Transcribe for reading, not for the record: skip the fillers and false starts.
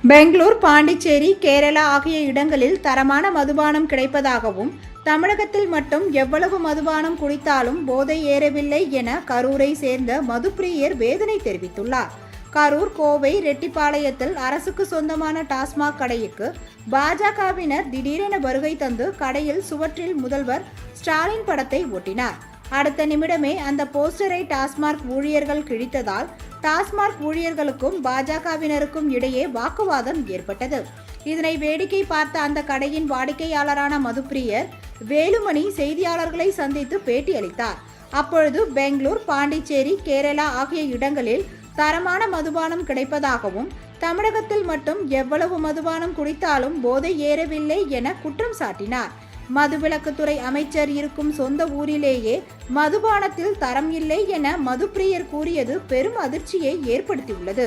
பெங்களூர், பாண்டிச்சேரி, கேரளா ஆகிய இடங்களில் தரமான மதுபானம் கிடைப்பதாகவும், தமிழகத்தில் மட்டும் எவ்வளவு மதுபானம் குடித்தாலும் போதை ஏறவில்லை என கரூரை சேர்ந்த மதுப்பிரியர் வேதனை தெரிவித்துள்ளார். கரூர், கோவை, ரெட்டிப்பாளையத்தில் அரசுக்கு சொந்தமான டாஸ்மாக் கடைக்கு பாஜகவினர் திடீரென வருகை தந்து கடையில் சுவற்றில் முதல்வர் ஸ்டாலின் படத்தை ஒட்டினார். அடுத்த நிமிடமே அந்த போஸ்டரை டாஸ்மாக் ஊழியர்கள் கிழித்ததால் டாஸ்மாக் ஊழியர்களுக்கும் பாஜகவினருக்கும் இடையே வாக்குவாதம் ஏற்பட்டது. இதனை வேடிக்கை பார்த்த அந்த கடையின் வாடிக்கையாளரான மதுப்பிரியர் வேலுமணி செய்தியாளர்களை சந்தித்து பேட்டி அளித்தார். அப்பொழுது பெங்களூர், பாண்டிச்சேரி, கேரளா ஆகிய இடங்களில் தரமான மதுபானம் கிடைப்பதாகவும், தமிழகத்தில் மட்டும் எவ்வளவு மதுபானம் குடித்தாலும் போதை ஏறவில்லை என குற்றம் சாட்டினார். மதுவிலக்குத்துறை அமைச்சர் இருக்கும் சொந்த ஊரிலேயே மதுபானத்தில் தரம் இல்லை என மதுப்பிரியர் கூறியது பெரும் அதிர்ச்சியை ஏற்படுத்தியுள்ளது.